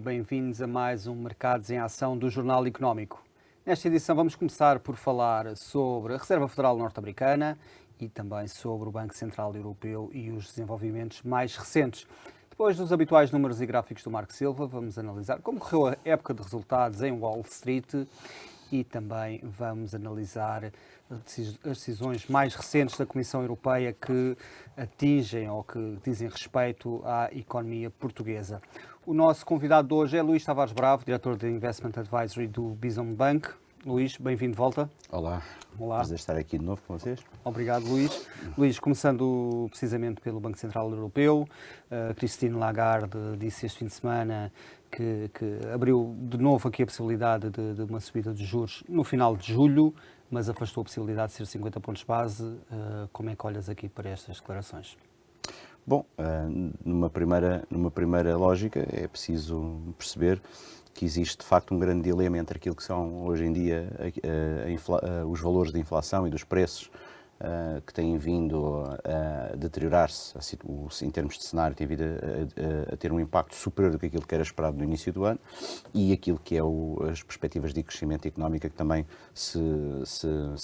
bem-vindos a mais um Mercados em Ação do Jornal Económico. Nesta edição vamos começar por falar sobre a Reserva Federal Norte-Americana e também sobre o Banco Central Europeu e os desenvolvimentos mais recentes. Depois dos habituais números e gráficos do Marco Silva, vamos analisar como correu a época de resultados em Wall Street e também vamos analisar as decisões mais recentes da Comissão Europeia que atingem ou que dizem respeito à economia portuguesa. O nosso convidado de hoje é Luís Tavares Bravo, diretor de Investment Advisory do Bison Bank. Luís, bem-vindo de volta. Olá, Olá. prazer estar aqui de novo com vocês. Obrigado, Luís. Luís, começando precisamente pelo Banco Central Europeu, Christine Lagarde disse este fim de semana que abriu de novo aqui a possibilidade de uma subida de juros no final de julho, mas afastou a possibilidade de ser 50 pontos base. Como é que olhas aqui para estas declarações? Bom, numa primeira lógica é preciso perceber que existe de facto um grande dilema entre aquilo que são hoje em dia os valores de inflação e dos preços que têm vindo a deteriorar-se em termos de cenário, tem vindo a ter um impacto superior do que aquilo que era esperado no início do ano, e aquilo que é as perspectivas de crescimento económico que também se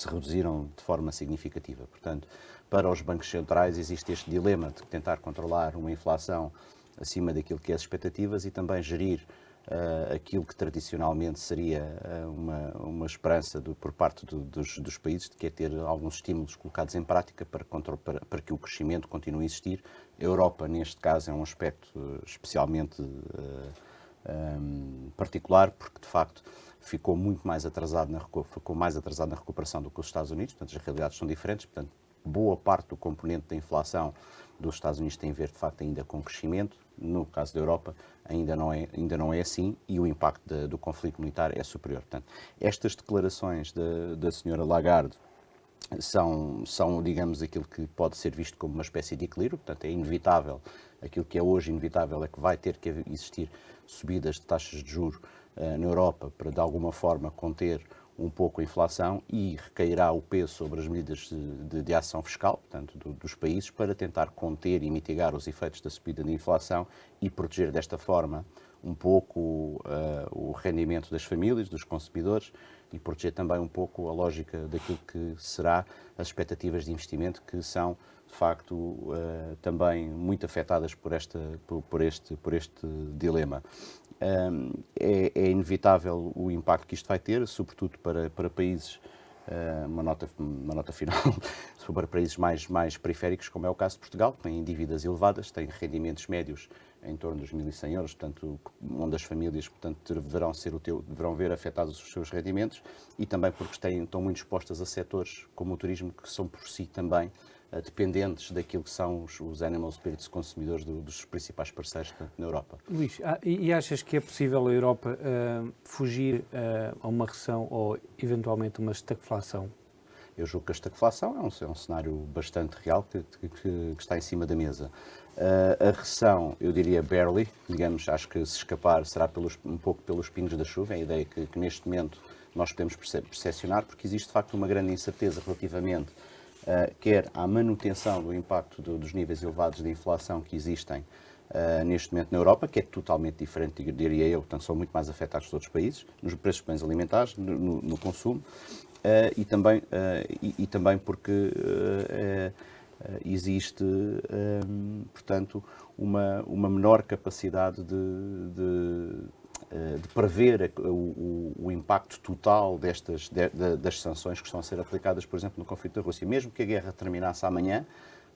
reduziram de forma significativa. Portanto, para os bancos centrais existe este dilema de tentar controlar uma inflação acima daquilo que é as expectativas e também gerir aquilo que tradicionalmente seria uma esperança por parte dos países, de que é ter alguns estímulos colocados em prática para que o crescimento continue a existir. A Europa, neste caso, é um aspecto especialmente particular, porque de facto ficou mais atrasado na recuperação do que os Estados Unidos, portanto as realidades são diferentes, portanto boa parte do componente da inflação dos Estados Unidos tem a ver, de facto, ainda com crescimento. No caso da Europa, ainda não é assim, e o impacto do conflito militar é superior. Portanto, estas declarações da senhora Lagarde são, digamos, aquilo que pode ser visto como uma espécie de equilíbrio. Portanto, é inevitável, aquilo que é hoje inevitável é que vai ter que existir subidas de taxas de juros na Europa para, de alguma forma, conter um pouco a inflação, e recairá o peso sobre as medidas de ação fiscal, portanto, dos países, para tentar conter e mitigar os efeitos da subida da inflação e proteger desta forma um pouco o rendimento das famílias, dos consumidores, e proteger também um pouco a lógica daquilo que será as expectativas de investimento, que são, de facto, também muito afetadas por este dilema. É inevitável o impacto que isto vai ter, sobretudo para países, uma nota final, para países mais periféricos, como é o caso de Portugal, que têm dívidas elevadas, têm rendimentos médios em torno dos 1.100 euros, portanto, onde as famílias, portanto, deverão ver afetados os seus rendimentos, e também porque estão muito expostas a setores como o turismo, que são por si também dependentes daquilo que são os animal spirits consumidores dos principais parceiros, portanto, na Europa. Luís, e achas que é possível a Europa fugir a uma recessão ou eventualmente uma estagflação? Eu julgo que a estagflação é um cenário bastante real que está em cima da mesa. A recessão, eu diria barely, digamos, acho que se escapar será um pouco pelos pingos da chuva, é a ideia que neste momento nós podemos percepcionar, porque existe de facto uma grande incerteza relativamente quer à manutenção do impacto dos níveis elevados de inflação que existem neste momento na Europa, que é totalmente diferente, diria eu, portanto são muito mais afetados que outros países, nos preços de bens alimentares, no consumo, e também porque existe, portanto, uma menor capacidade de prever o impacto total das sanções que estão a ser aplicadas, por exemplo, no conflito da Rússia. Mesmo que a guerra terminasse amanhã,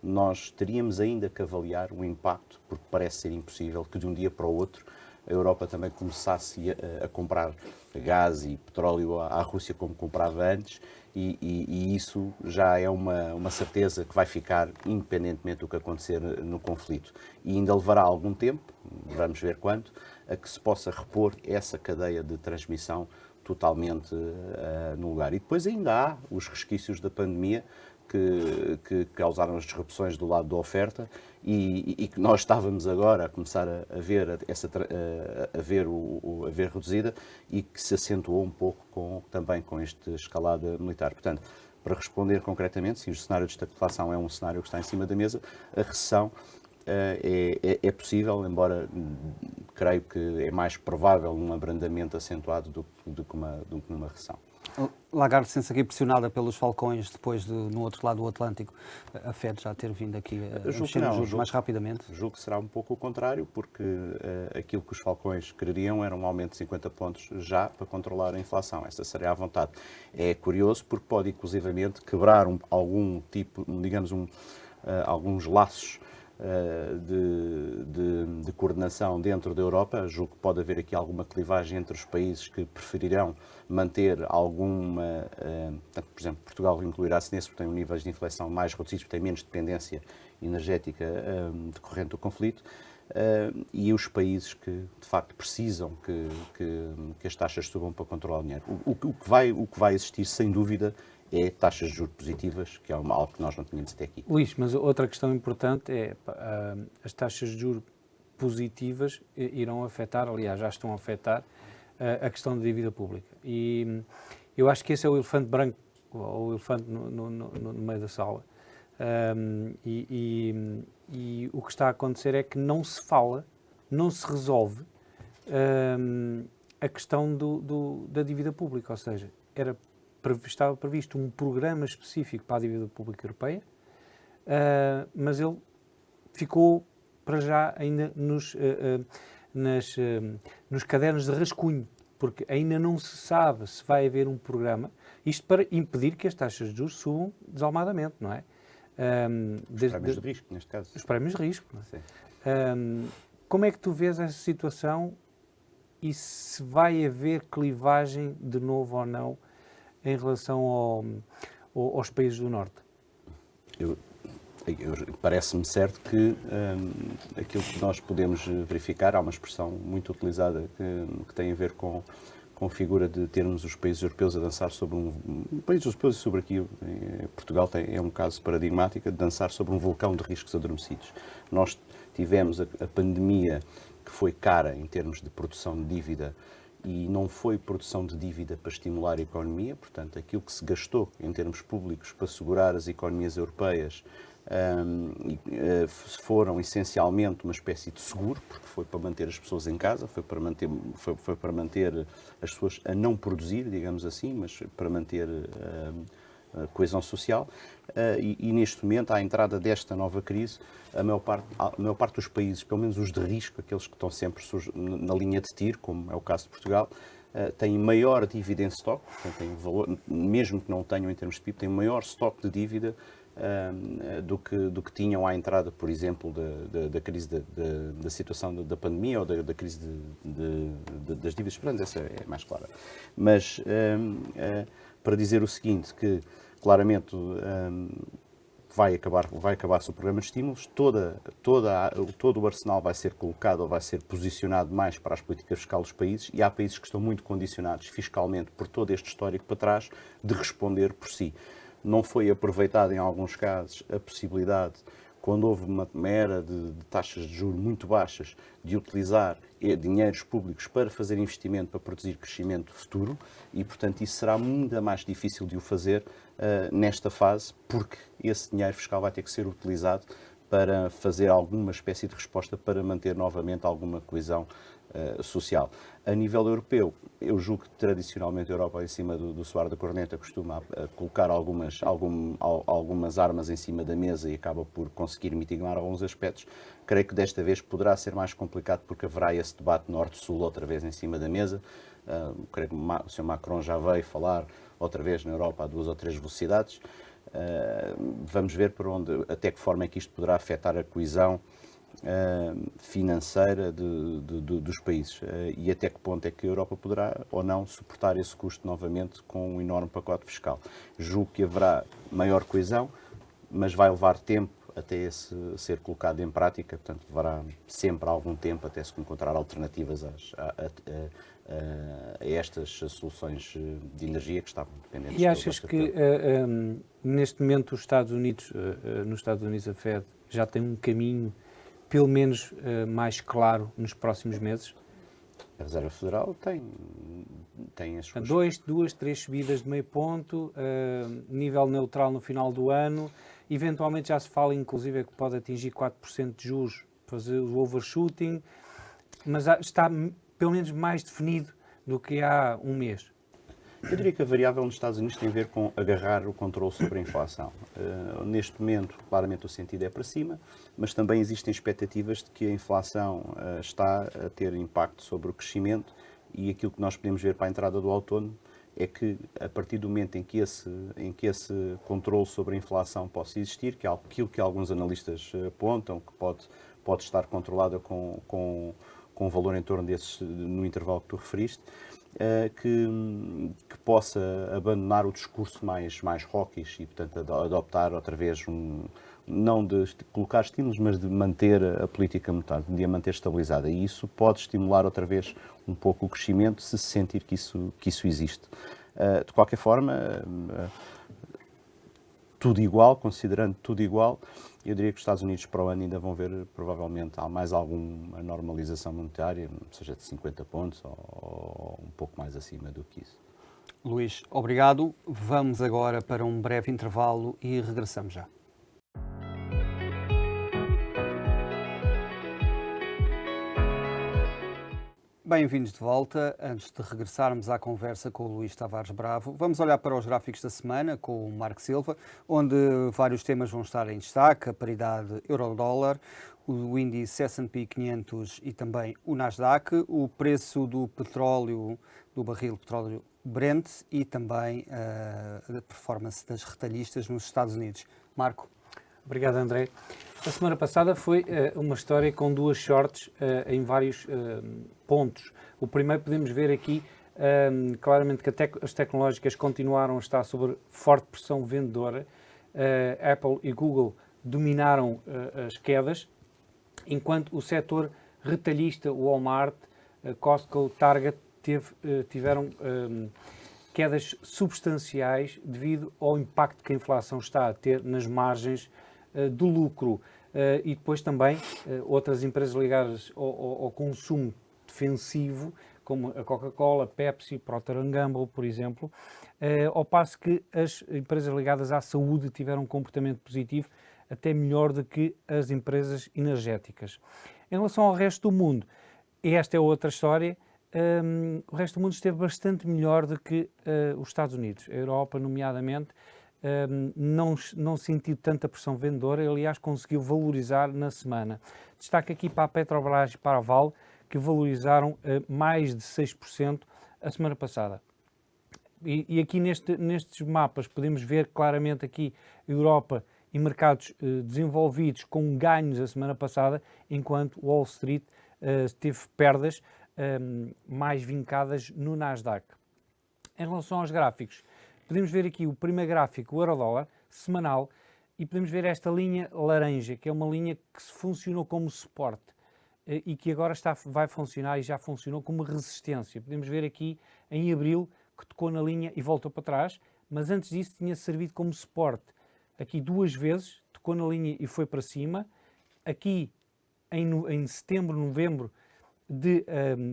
nós teríamos ainda que avaliar o impacto, porque parece ser impossível que de um dia para o outro a Europa também começasse a comprar gás e petróleo à Rússia como comprava antes, e isso já é uma certeza que vai ficar independentemente do que acontecer no conflito. E ainda levará algum tempo, vamos ver quanto, a que se possa repor essa cadeia de transmissão totalmente no lugar. E depois ainda há os resquícios da pandemia que causaram as disrupções do lado da oferta e que nós estávamos agora a começar a ver reduzida, e que se acentuou um pouco também com esta escalada militar. Portanto, para responder concretamente, sim, o cenário de estagflação é um cenário que está em cima da mesa. A recessão é possível, embora creio que é mais provável um abrandamento acentuado do que uma recessão. Lagarde sente-se aqui pressionada pelos falcões depois no outro lado do Atlântico, a Fed já ter vindo aqui a mexer nos juros mais rapidamente? Julgo que será um pouco o contrário, porque aquilo que os falcões quereriam era um aumento de 50 pontos já para controlar a inflação. Essa seria a vontade. É curioso porque pode inclusivamente quebrar algum tipo, digamos, alguns laços de coordenação dentro da Europa. Julgo que pode haver aqui alguma clivagem entre os países que preferirão manter alguma... por exemplo, Portugal incluirá-se nesse porque tem níveis de inflação mais reduzidos, porque tem menos dependência energética decorrente do conflito. E os países que, de facto, precisam que as taxas subam para controlar o dinheiro. O que vai existir, sem dúvida, é taxas de juros positivas, que é algo que nós não tínhamos até aqui. Luís, mas outra questão importante é as taxas de juros positivas irão afetar, aliás, já estão a afetar a questão da dívida pública. E eu acho que esse é o elefante branco, ou o elefante no meio da sala. E o que está a acontecer é que não se fala, não se resolve a questão da dívida pública, ou seja, estava previsto um programa específico para a dívida pública europeia, mas ele ficou para já ainda nos cadernos de rascunho, porque ainda não se sabe se vai haver um programa, isto para impedir que as taxas de juros subam desalmadamente, não é? Os prémios de risco, neste caso. Os prémios de risco. Não é? Sim. Como é que tu vês essa situação e se vai haver clivagem de novo ou não em relação aos países do Norte? Parece-me certo que aquilo que nós podemos verificar, há uma expressão muito utilizada que tem a ver com a figura de termos os países europeus a dançar sobre países europeus e sobre aqui, Portugal é um caso paradigmático, de dançar sobre um vulcão de riscos adormecidos. Nós tivemos a pandemia que foi cara em termos de produção de dívida, e não foi produção de dívida para estimular a economia, portanto, aquilo que se gastou em termos públicos para segurar as economias europeias foram essencialmente uma espécie de seguro, porque foi para manter as pessoas em casa, foi para manter as pessoas a não produzir, digamos assim, mas para manter a coesão social. E neste momento, à entrada desta nova crise, a maior parte dos países, pelo menos os de risco, aqueles que estão sempre na linha de tiro, como é o caso de Portugal, têm maior dívida em estoque, portanto, têm valor, mesmo que não tenham em termos de PIB, têm maior estoque de dívida do que tinham à entrada, por exemplo, da crise da situação da pandemia ou da crise das dívidas. Portanto, essa é mais clara. Mas para dizer o seguinte, que claramente vai acabar-se o programa de estímulos, todo o arsenal vai ser colocado ou vai ser posicionado mais para as políticas fiscais dos países, e há países que estão muito condicionados fiscalmente por todo este histórico para trás de responder por si. Não foi aproveitado em alguns casos a possibilidade, quando houve uma era de taxas de juros muito baixas, de utilizar dinheiros públicos para fazer investimento, para produzir crescimento futuro, e, portanto, isso será ainda mais difícil de o fazer nesta fase, porque esse dinheiro fiscal vai ter que ser utilizado para fazer alguma espécie de resposta para manter novamente alguma coesão social. A nível europeu, eu julgo que tradicionalmente a Europa, em cima do soar da corneta, costuma colocar algumas armas em cima da mesa e acaba por conseguir mitigar alguns aspectos. Creio que desta vez poderá ser mais complicado, porque haverá esse debate norte-sul outra vez em cima da mesa. Creio que o Sr. Macron já veio falar outra vez na Europa a 2 ou 3 velocidades. Vamos ver até que forma é que isto poderá afetar a coesão financeira dos países, e até que ponto é que a Europa poderá ou não suportar esse custo novamente com um enorme pacote fiscal. Julgo que haverá maior coesão, mas vai levar tempo até esse ser colocado em prática, portanto levará sempre algum tempo até se encontrar alternativas a estas soluções de energia que estavam dependentes. E achas que neste momento nos Estados Unidos a Fed já tem um caminho pelo menos mais claro nos próximos meses? A Reserva Federal tem as suas... 2, 3 subidas de meio ponto, nível neutral no final do ano, eventualmente já se fala inclusive que pode atingir 4% de juros fazer o overshooting, mas está pelo menos mais definido do que há um mês. Eu diria que a variável nos Estados Unidos tem a ver com agarrar o controle sobre a inflação. Neste momento, claramente o sentido é para cima, mas também existem expectativas de que a inflação está a ter impacto sobre o crescimento, e aquilo que nós podemos ver para a entrada do outono é que, a partir do momento em que esse controle sobre a inflação possa existir, que é aquilo que alguns analistas apontam, que pode estar controlada com um valor em torno desses, no intervalo que tu referiste, que possa abandonar o discurso mais hawkish e, portanto, adoptar outra vez não de colocar estímulos, mas de manter a política monetária, de a manter estabilizada. E isso pode estimular outra vez um pouco o crescimento, se sentir que isso existe. De qualquer forma, tudo igual, considerando tudo igual, eu diria que os Estados Unidos para o ano ainda vão ver, provavelmente, há mais alguma normalização monetária, seja de 50 pontos ou um pouco mais acima do que isso. Luís, obrigado. Vamos agora para um breve intervalo e regressamos já. Bem-vindos de volta. Antes de regressarmos à conversa com o Luís Tavares Bravo, vamos olhar para os gráficos da semana com o Marco Silva, onde vários temas vão estar em destaque: a paridade euro-dólar, o índice S&P 500 e também o Nasdaq, o preço do petróleo, do barril de petróleo Brent e também a performance das retalhistas nos Estados Unidos. Marco. Obrigado, André. A semana passada foi uma história com duas shorts em vários pontos. O primeiro podemos ver aqui claramente que as tecnológicas continuaram a estar sob forte pressão vendedora. Apple e Google dominaram as quedas, enquanto o setor retalhista, Walmart, Costco, Target, tiveram quedas substanciais devido ao impacto que a inflação está a ter nas margens do lucro. E depois também outras empresas ligadas ao consumo defensivo, como a Coca-Cola, Pepsi, Procter & Gamble, por exemplo, ao passo que as empresas ligadas à saúde tiveram um comportamento positivo, até melhor do que as empresas energéticas. Em relação ao resto do mundo, esta é outra história. O resto do mundo esteve bastante melhor do que os Estados Unidos. A Europa, nomeadamente, não sentiu tanta pressão vendedora, aliás, conseguiu valorizar na semana. Destaque aqui para a Petrobras e para a Vale, que valorizaram mais de 6% a semana passada. E aqui nestes mapas podemos ver claramente aqui Europa e mercados desenvolvidos com ganhos a semana passada, enquanto Wall Street teve perdas mais vincadas no Nasdaq. Em relação aos gráficos, podemos ver aqui o primeiro gráfico, o euro-dólar, semanal, e podemos ver esta linha laranja, que é uma linha que funcionou como suporte e que agora vai funcionar e já funcionou como resistência. Podemos ver aqui em abril que tocou na linha e voltou para trás, mas antes disso tinha servido como suporte. Aqui duas vezes, tocou na linha e foi para cima. Aqui em setembro, novembro de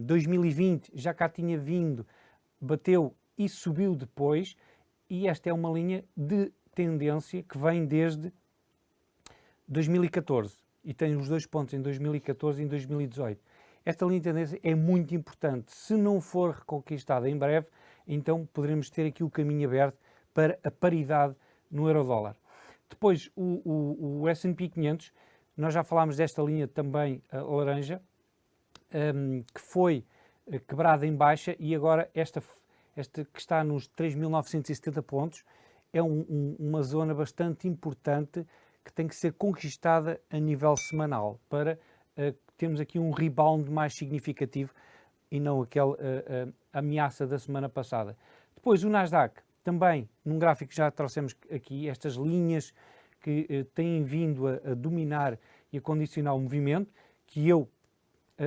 2020, já cá tinha vindo, bateu e subiu depois. E esta é uma linha de tendência que vem desde 2014 e tem os dois pontos em 2014 e em 2018. Esta linha de tendência é muito importante. Se não for reconquistada em breve, então poderemos ter aqui o caminho aberto para a paridade no euro-dólar. Depois, o S&P 500, nós já falámos desta linha também laranja, que foi quebrada em baixa, e agora esta que está nos 3.970 pontos é uma zona bastante importante que tem que ser conquistada a nível semanal para termos aqui um rebound mais significativo e não aquela ameaça da semana passada. Depois o Nasdaq, também num gráfico que já trouxemos aqui, estas linhas que têm vindo a dominar e a condicionar o movimento, que eu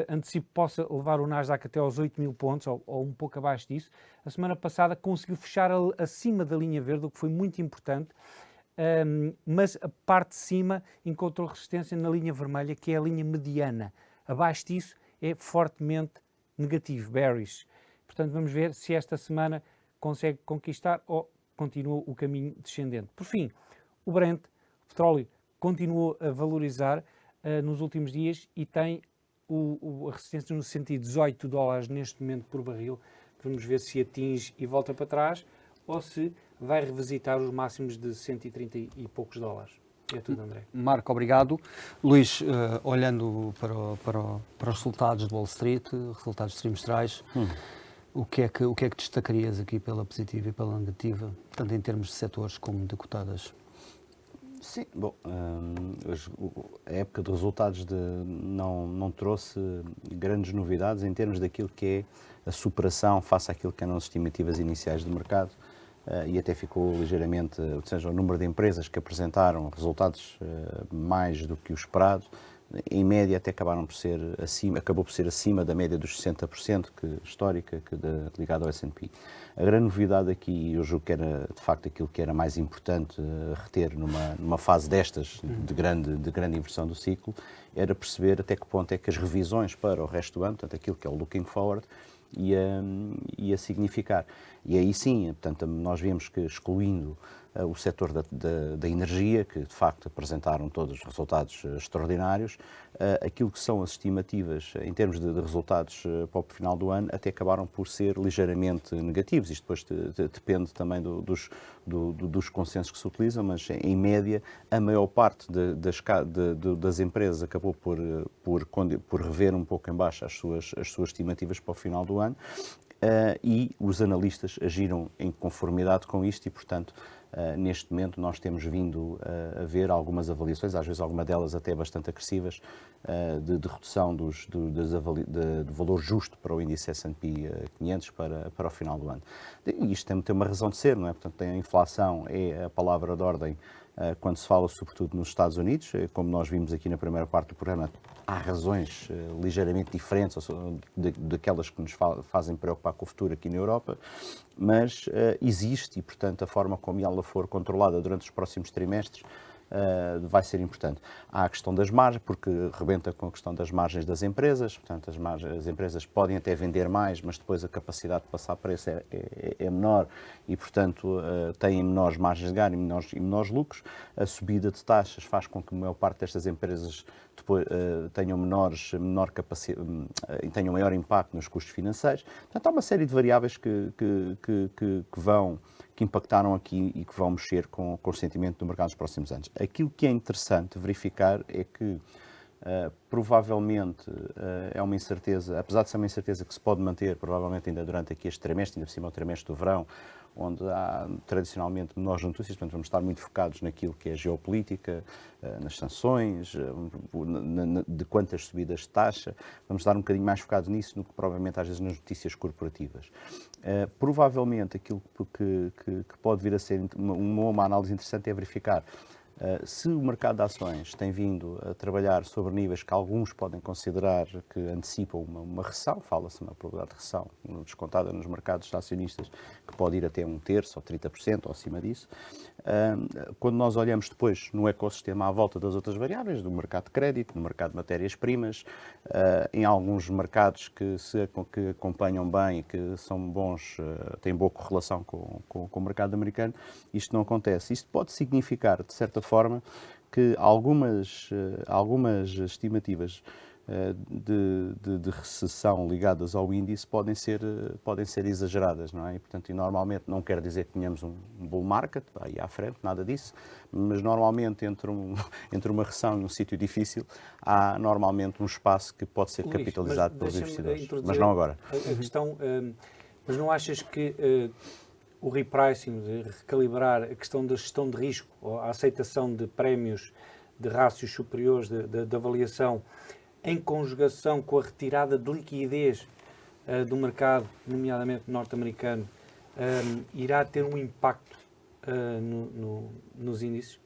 antecipo possa levar o Nasdaq até aos 8.000 pontos ou um pouco abaixo disso. A semana passada conseguiu fechar acima da linha verde, o que foi muito importante, mas a parte de cima encontrou resistência na linha vermelha, que é a linha mediana. Abaixo disso é fortemente negativo, bearish. Portanto, vamos ver se esta semana consegue conquistar ou continua o caminho descendente. Por fim, o Brent, o petróleo, continuou a valorizar. nos últimos dias e tem a resistência no sentido de $18 neste momento por barril. Vamos ver se atinge e volta para trás ou se vai revisitar os máximos de 130 e poucos dólares. É tudo, André. Marco, obrigado. Luís, olhando para os resultados do Wall Street, resultados trimestrais, o que é que destacarias aqui pela positiva e pela negativa, tanto em termos de setores como de cotadas? Sim, bom, a época de resultados não trouxe grandes novidades em termos daquilo que é a superação face àquilo que eram as estimativas iniciais do mercado, e até ficou ligeiramente, ou seja, o número de empresas que apresentaram resultados mais do que o esperado, em média até acabou por ser acima da média dos 60% histórica ligada ao S&P. A grande novidade aqui, eu julgo que era de facto aquilo que era mais importante reter numa fase destas de grande inversão do ciclo, era perceber até que ponto é que as revisões para o resto do ano, portanto aquilo que é o looking forward, ia significar. E aí sim, portanto, nós vimos que, excluindo o setor da energia, que de facto apresentaram todos resultados extraordinários, aquilo que são as estimativas em termos de resultados para o final do ano até acabaram por ser ligeiramente negativos. Isto depois depende também dos consensos que se utilizam, mas em média a maior parte das empresas acabou por rever um pouco em baixo as suas estimativas para o final do ano. E os analistas agiram em conformidade com isto e, portanto, neste momento nós temos vindo a ver algumas avaliações, às vezes algumas delas até bastante agressivas, de redução do valor justo para o índice S&P 500 para o final do ano. E isto tem uma razão de ser, não é? Portanto, a inflação é a palavra de ordem quando se fala sobretudo nos Estados Unidos. Como nós vimos aqui na primeira parte do programa, há razões ligeiramente diferentes daquelas que nos fazem preocupar com o futuro aqui na Europa, mas existe e, portanto, a forma como ela for controlada durante os próximos trimestres vai ser importante. Há a questão das margens, porque rebenta com a questão das margens das empresas, portanto as empresas podem até vender mais, mas depois a capacidade de passar preço é menor e, portanto, têm menores margens de ganho e menores lucros. A subida de taxas faz com que a maior parte destas empresas depois tenham tenham maior impacto nos custos financeiros. Portanto, há uma série de variáveis que impactaram aqui e que vão mexer com o sentimento do mercado nos próximos anos. Aquilo que é interessante verificar é que provavelmente é uma incerteza, apesar de ser uma incerteza que se pode manter provavelmente ainda durante aqui este trimestre, ainda por cima o trimestre do verão, onde há tradicionalmente menores notícias, portanto vamos estar muito focados naquilo que é geopolítica, nas sanções, de quantas subidas de taxa, vamos estar um bocadinho mais focados nisso do que provavelmente às vezes nas notícias corporativas. Provavelmente aquilo que pode vir a ser uma análise interessante é verificar se o mercado de ações tem vindo a trabalhar sobre níveis que alguns podem considerar que antecipam uma recessão, fala-se uma probabilidade de recessão descontada nos mercados acionistas, que pode ir até 1/3 ou 30% ou acima disso. Quando nós olhamos depois no ecossistema à volta das outras variáveis, do mercado de crédito, do mercado de matérias-primas, em alguns mercados que acompanham bem e que são bons, têm boa correlação com o mercado americano, isto não acontece. Isto pode significar, de certa forma, que algumas estimativas de recessão ligadas ao índice podem ser exageradas, não é? E, portanto, normalmente não quer dizer que tenhamos um bull market aí à frente, nada disso, mas normalmente entre uma recessão e um sítio difícil há normalmente um espaço que pode ser capitalizado pelos investidores, mas não agora. A questão, mas não achas que o repricing, recalibrar a questão da gestão de risco, ou a aceitação de prémios de rácios superiores de avaliação, em conjugação com a retirada de liquidez do mercado, nomeadamente norte-americano, irá ter um impacto nos índices?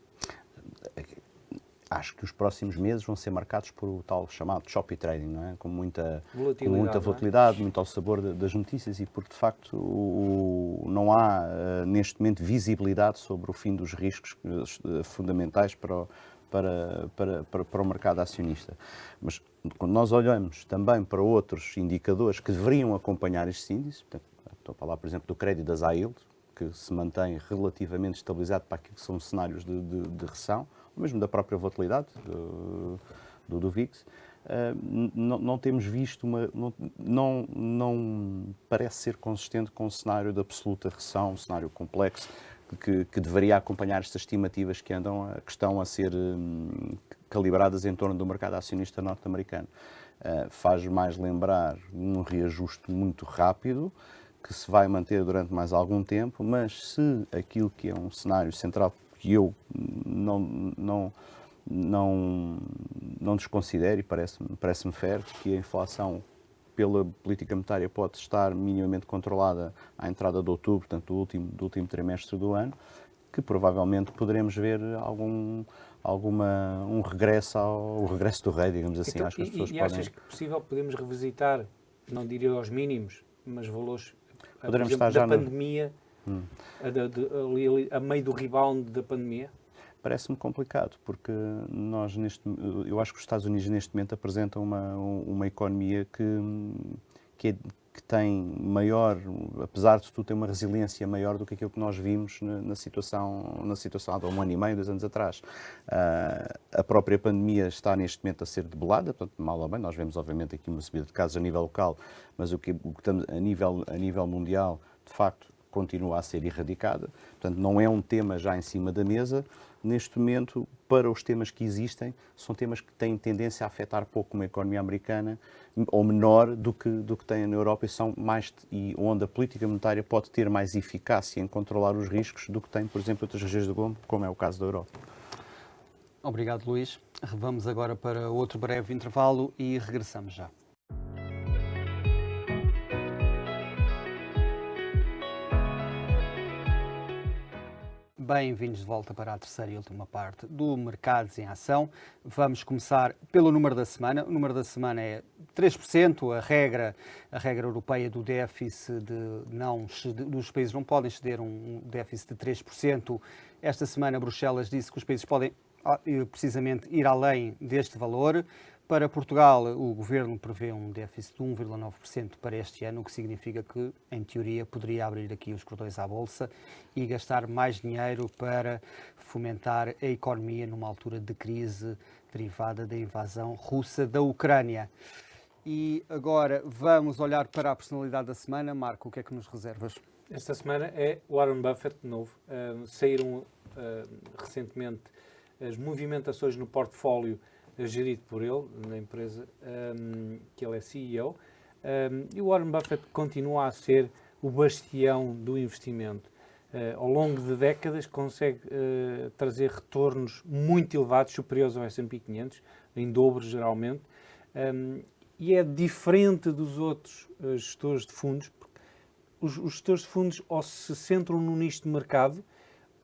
Acho que os próximos meses vão ser marcados por o tal chamado choppy trading, não é? Com muita volatilidade, muito ao sabor das notícias e porque, de facto, não há, neste momento, visibilidade sobre o fim dos riscos fundamentais para o mercado acionista. Mas quando nós olhamos também para outros indicadores que deveriam acompanhar estes índices, portanto, estou a falar, por exemplo, do crédito das high yield, que se mantém relativamente estabilizado para aquilo que são cenários de recessão, ou mesmo da própria volatilidade do VIX, não temos visto não parece ser consistente com um cenário de absoluta recessão, um cenário complexo que deveria acompanhar estas estimativas que estão a ser calibradas em torno do mercado acionista norte-americano. Faz mais lembrar um reajuste muito rápido que se vai manter durante mais algum tempo, mas se aquilo que é um cenário central que eu não desconsidero, e parece-me fair, que a inflação pela política monetária pode estar minimamente controlada à entrada de outubro, portanto do último trimestre do ano, que provavelmente poderemos ver um regresso o regresso do rei, digamos assim. Então, acho que as pessoas achas que é possível podemos revisitar, não diria aos mínimos, mas valores, por exemplo, da pandemia, a meio do rebound da pandemia? Parece-me complicado, porque eu acho que os Estados Unidos neste momento apresentam uma economia que tem maior, apesar de tudo, tem uma resiliência maior do que aquilo que nós vimos na situação há um ano e meio, 2 anos atrás. A própria pandemia está neste momento a ser debelada, portanto, mal ou bem, nós vemos obviamente aqui uma subida de casos a nível local, mas o que estamos a nível mundial, de facto, continua a ser erradicada. Portanto, não é um tema já em cima da mesa. Neste momento, para os temas que existem, são temas que têm tendência a afetar pouco uma economia americana, ou menor do que tem na Europa, e onde a política monetária pode ter mais eficácia em controlar os riscos do que tem, por exemplo, outras regiões do globo, como é o caso da Europa. Obrigado, Luís. Vamos agora para outro breve intervalo e regressamos já. Bem-vindos de volta para a terceira e última parte do Mercados em Ação. Vamos começar pelo número da semana. O número da semana é 3%. A regra europeia do déficit dos países não podem exceder um déficit de 3%. Esta semana, Bruxelas disse que os países podem precisamente ir além deste valor. Para Portugal, o Governo prevê um déficit de 1,9% para este ano, o que significa que, em teoria, poderia abrir aqui os cordões à Bolsa e gastar mais dinheiro para fomentar a economia numa altura de crise derivada da invasão russa da Ucrânia. E agora vamos olhar para a personalidade da semana. Marco, o que é que nos reservas? Esta semana é Warren Buffett de novo. Saíram recentemente as movimentações no portfólio gerido por ele, na empresa que ele é CEO, e o Warren Buffett continua a ser o bastião do investimento. Ao longo de décadas consegue trazer retornos muito elevados, superiores ao S&P 500, em dobro geralmente, e é diferente dos outros gestores de fundos, porque os gestores de fundos ou se centram no nicho de mercado,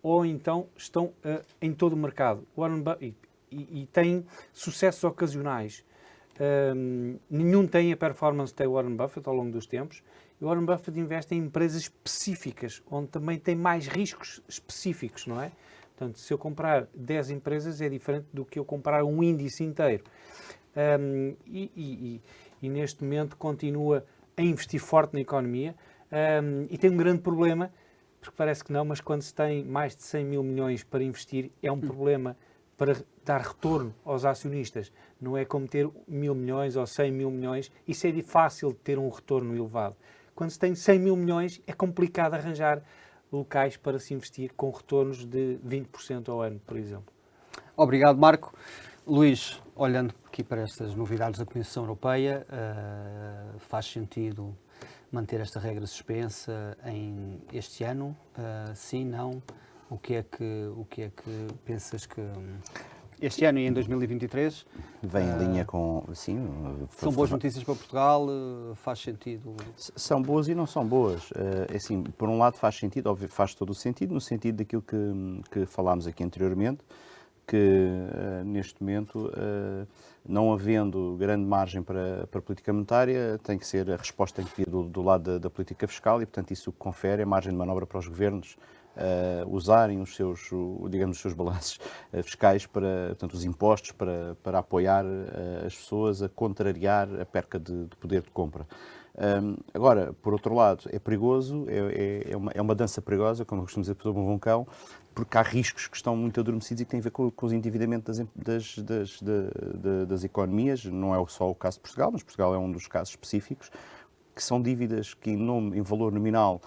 ou então estão em todo o mercado. Warren Buffett e tem sucessos ocasionais. Nenhum tem a performance de Warren Buffett ao longo dos tempos. E Warren Buffett investe em empresas específicas, onde também tem mais riscos específicos, não é? Portanto, se eu comprar 10 empresas, é diferente do que eu comprar um índice inteiro. E neste momento continua a investir forte na economia e tem um grande problema, porque parece que não, mas quando se tem mais de 100 mil milhões para investir, é um problema para dar retorno aos acionistas. Não é como ter 1.000 milhões ou 100 mil milhões. Isso é fácil de ter um retorno elevado. Quando se tem 100 mil milhões, é complicado arranjar locais para se investir com retornos de 20% ao ano, por exemplo. Obrigado, Marco. Luís, olhando aqui para estas novidades da Comissão Europeia, faz sentido manter esta regra suspensa este ano? Sim, não? O que é que pensas que este ano e em 2023 vem em linha com... Sim, são boas notícias para Portugal? Faz sentido? São boas e não são boas. Assim, por um lado faz sentido, óbvio, faz todo o sentido, no sentido daquilo que falámos aqui anteriormente, que neste momento, não havendo grande margem para a política monetária, tem que ser a resposta tem que vir do lado da política fiscal e, portanto, isso confere a margem de manobra para os governos usarem os seus balanços fiscais, portanto, os impostos, para apoiar as pessoas a contrariar a perca de poder de compra. Agora, por outro lado, é perigoso, é uma dança perigosa, como eu costumo dizer, por um vulcão, porque há riscos que estão muito adormecidos e que têm a ver com os endividamentos das economias. Não é só o caso de Portugal, mas Portugal é um dos casos específicos, que são dívidas que em valor nominal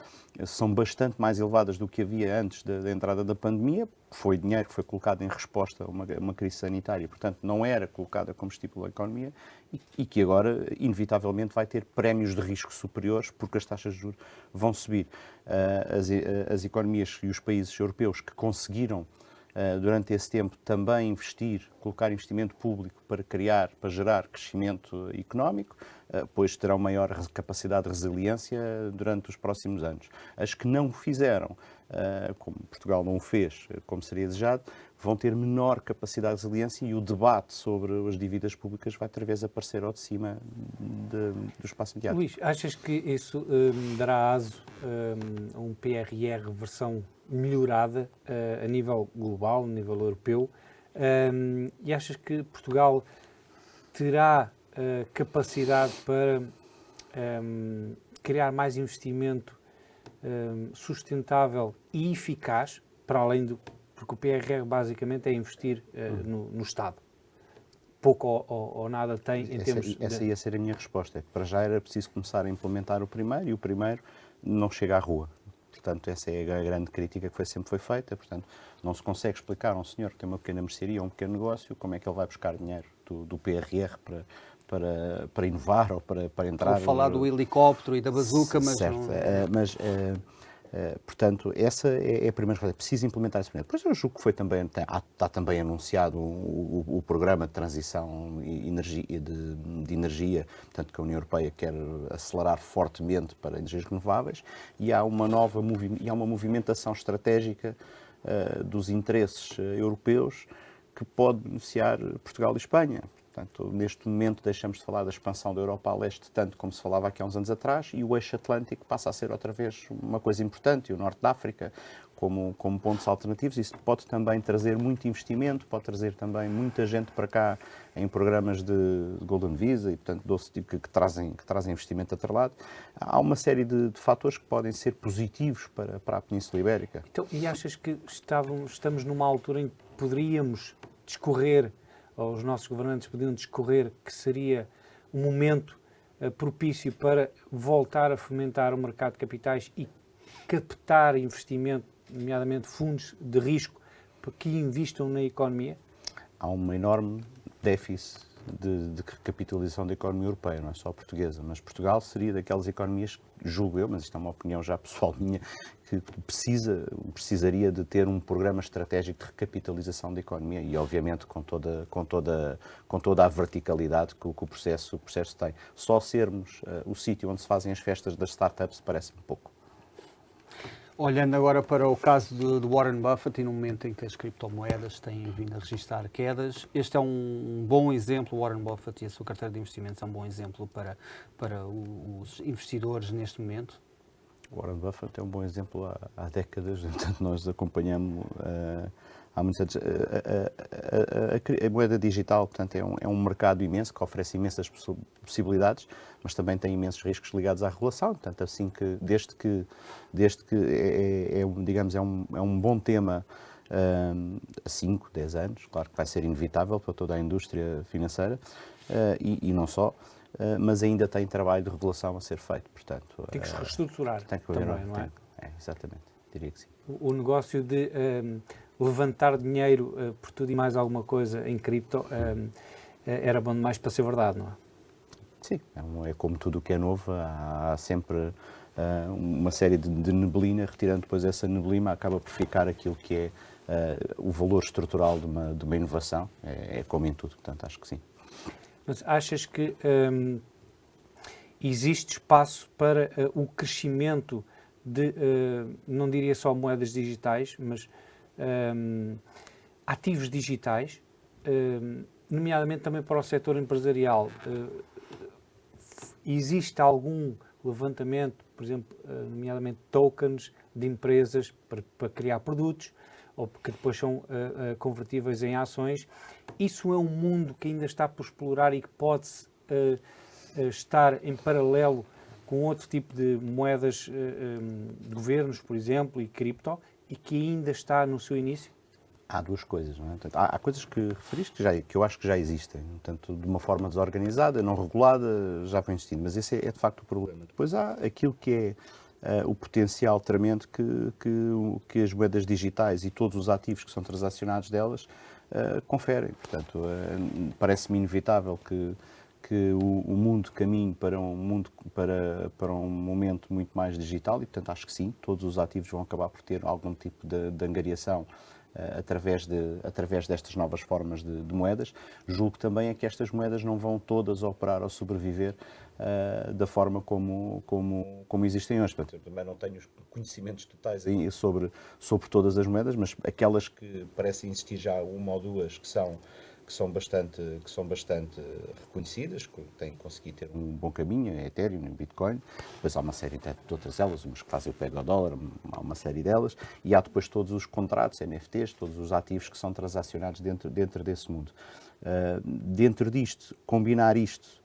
são bastante mais elevadas do que havia antes da entrada da pandemia. Foi dinheiro que foi colocado em resposta a uma crise sanitária, portanto não era colocada como estímulo à economia e que agora inevitavelmente vai ter prémios de risco superiores porque as taxas de juros vão subir. As economias e os países europeus que conseguiram durante esse tempo também investir, colocar investimento público para gerar crescimento económico, pois terão maior capacidade de resiliência durante os próximos anos. As que não o fizeram, como Portugal não o fez, como seria desejado, vão ter menor capacidade de resiliência e o debate sobre as dívidas públicas vai outra vez aparecer ao de cima do espaço mediático. Luís, achas que isso dará aso a um PRR versão melhorada a nível global, a nível europeu? E achas que Portugal terá capacidade para criar mais investimento sustentável e eficaz, para além do... Porque o PRR basicamente é investir no Estado. Pouco ou nada tem em termos... Essa ia ser a minha resposta. É que para já era preciso começar a implementar o primeiro e o primeiro não chega à rua. Portanto, essa é a grande crítica que sempre foi feita. Portanto, não se consegue explicar a um senhor que tem uma pequena mercearia ou um pequeno negócio como é que ele vai buscar dinheiro do PRR para inovar ou para entrar... Vou falar do helicóptero e da bazuca, mas certo, não... portanto, essa é a primeira coisa. É preciso implementar isso primeiro. Depois eu julgo que foi também, está também anunciado o programa de transição de energia, portanto, que a União Europeia quer acelerar fortemente para energias renováveis e há uma movimentação estratégica dos interesses europeus que pode beneficiar Portugal e Espanha. Portanto, neste momento deixamos de falar da expansão da Europa a leste tanto como se falava aqui há uns anos atrás e o eixo atlântico passa a ser outra vez uma coisa importante, e o norte da África como pontos alternativos. Isso pode também trazer muito investimento, pode trazer também muita gente para cá em programas de Golden Visa e, portanto, que trazem investimento atrelado. Há uma série de fatores que podem ser positivos para a Península Ibérica. Então, e achas que estamos numa altura em que poderíamos discorrer, ou os nossos governantes podiam discorrer, que seria um momento propício para voltar a fomentar o mercado de capitais e captar investimento, nomeadamente fundos de risco, para que investam na economia? Há um enorme déficit de recapitalização da economia europeia, não é só a portuguesa, mas Portugal seria daquelas economias, julgo eu, mas isto é uma opinião já pessoal minha, que precisaria de ter um programa estratégico de recapitalização da economia e, obviamente, com toda a verticalidade que o processo tem. Só sermos o sítio onde se fazem as festas das startups parece-me pouco. Olhando agora para o caso de Warren Buffett e no momento em que as criptomoedas têm vindo a registrar quedas, este é um bom exemplo, Warren Buffett e a sua carteira de investimentos é um bom exemplo para os investidores neste momento? Warren Buffett é um bom exemplo há décadas, portanto nós acompanhamos há muitos anos. A moeda digital, portanto, é um mercado imenso que oferece imensas possibilidades, mas também tem imensos riscos ligados à regulação. Portanto, assim que desde que digamos, é um bom tema há 5, 10 anos, claro que vai ser inevitável para toda a indústria financeira e não só. Mas ainda tem trabalho de regulação a ser feito, portanto... Tem que se reestruturar também, não é? Exatamente, diria que sim. O negócio de levantar dinheiro por tudo e mais alguma coisa em cripto era bom demais para ser verdade, não é? Sim, é como tudo o que é novo, há sempre uma série de neblina, retirando depois essa neblina acaba por ficar aquilo que é o valor estrutural de uma inovação, é como em tudo, portanto acho que sim. Mas achas que existe espaço para o crescimento de, não diria só moedas digitais, mas ativos digitais, nomeadamente também para o setor empresarial? Existe algum levantamento, por exemplo, nomeadamente tokens de empresas para criar produtos, ou que depois são convertíveis em ações? Isso é um mundo que ainda está por explorar e que pode estar em paralelo com outro tipo de moedas de governos, por exemplo, e cripto, e que ainda está no seu início? Há duas coisas, não é? Portanto, há coisas que referiste que eu acho que já existem, portanto, de uma forma desorganizada, não regulada, já vem existindo, mas esse é de facto o problema. Depois há aquilo que é o potencial tremendo que as moedas digitais e todos os ativos que são transacionados delas conferem. Portanto, parece-me inevitável que o mundo caminhe para um momento muito mais digital e, portanto, acho que sim, todos os ativos vão acabar por ter algum tipo de angariação através destas novas formas de moedas. Julgo também é que estas moedas não vão todas operar ou sobreviver da forma como existem hoje. Portanto, eu também não tenho os conhecimentos totais sobre todas as moedas, mas aquelas que parecem existir já uma ou duas que são bastante reconhecidas, que têm conseguido ter um bom caminho, é Ethereum, Bitcoin, depois há uma série de outras elas, umas que fazem o pega ao dólar, há uma série delas, e há depois todos os contratos, NFTs, todos os ativos que são transacionados dentro desse mundo. Dentro disto, combinar isto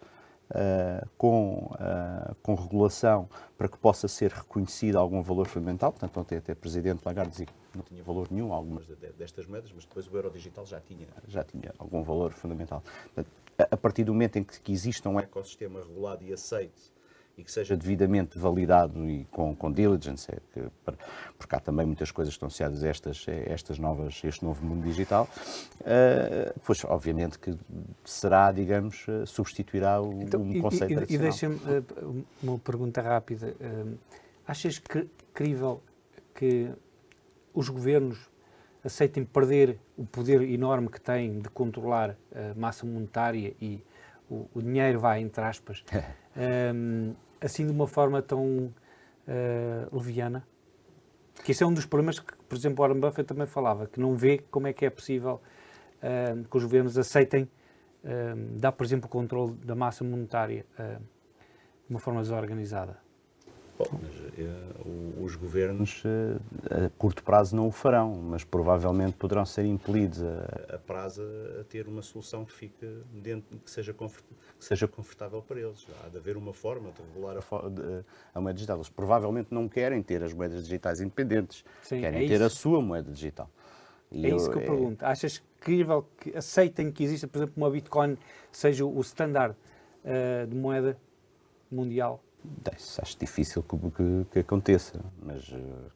com regulação para que possa ser reconhecido algum valor fundamental. Portanto, ontem até o Presidente Lagarde dizia que não tinha valor nenhum algumas destas moedas, mas depois o euro digital já tinha algum valor fundamental. Portanto, a partir do momento em que exista um ecossistema regulado e aceite e que seja devidamente validado e com diligence, porque há também muitas coisas que estão associadas a este novo mundo digital, pois obviamente que será, digamos, substituirá um conceito tradicional. E deixa-me uma pergunta rápida. Achas crível que os governos aceitem perder o poder enorme que têm de controlar a massa monetária e o dinheiro vai, entre aspas, assim de uma forma tão leviana? Que esse é um dos problemas que, por exemplo, Warren Buffett também falava, que não vê como é que é possível que os governos aceitem dar, por exemplo, o controle da massa monetária de uma forma desorganizada. Bom, mas os governos a curto prazo não o farão, mas provavelmente poderão ser impelidos a prazo a ter uma solução que seja confortável para eles. Há de haver uma forma de regular a moeda digital. Eles provavelmente não querem ter as moedas digitais independentes, querem ter a sua moeda digital. É isso que eu pergunto. Achas crível que aceitem que exista, por exemplo, uma Bitcoin seja o standard de moeda mundial? Acho difícil que aconteça, mas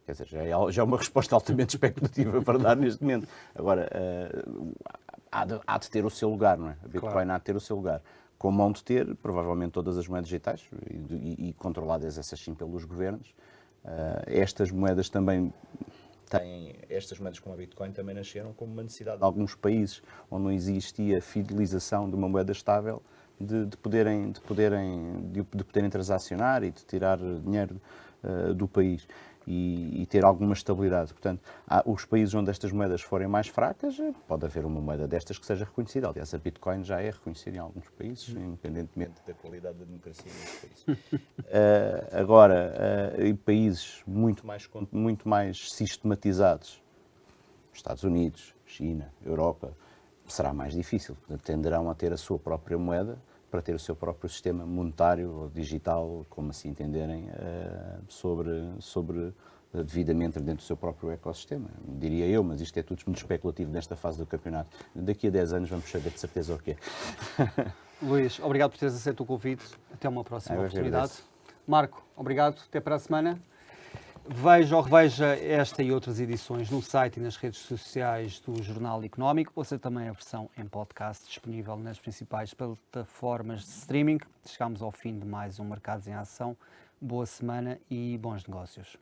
quer dizer, já é uma resposta altamente especulativa para dar neste momento. Agora, há de ter o seu lugar, não é? A Bitcoin claro. Há de ter o seu lugar. Como hão de ter, provavelmente, todas as moedas digitais e controladas essas sim pelos governos. Estas moedas como a Bitcoin também nasceram como uma necessidade de alguns países onde não existia fidelização de uma moeda estável de poderem transacionar e de tirar dinheiro do país e ter alguma estabilidade. Portanto, os países onde estas moedas forem mais fracas, pode haver uma moeda destas que seja reconhecida. Aliás, a Bitcoin já é reconhecida em alguns países, independentemente da qualidade da democracia nesses países. Agora, em países muito mais sistematizados, Estados Unidos, China, Europa, será mais difícil. Portanto, tenderão a ter a sua própria moeda para ter o seu próprio sistema monetário ou digital, como assim entenderem, devidamente dentro do seu próprio ecossistema, diria eu, mas isto é tudo muito especulativo nesta fase do campeonato. Daqui a 10 anos vamos saber de certeza o que é. Luís, obrigado por teres aceito o convite. Até uma próxima oportunidade. Marco, obrigado. Até para a semana. Veja ou reveja esta e outras edições no site e nas redes sociais do Jornal Económico. Ouça também a versão em podcast disponível nas principais plataformas de streaming. Chegamos ao fim de mais um Mercados em Ação. Boa semana e bons negócios.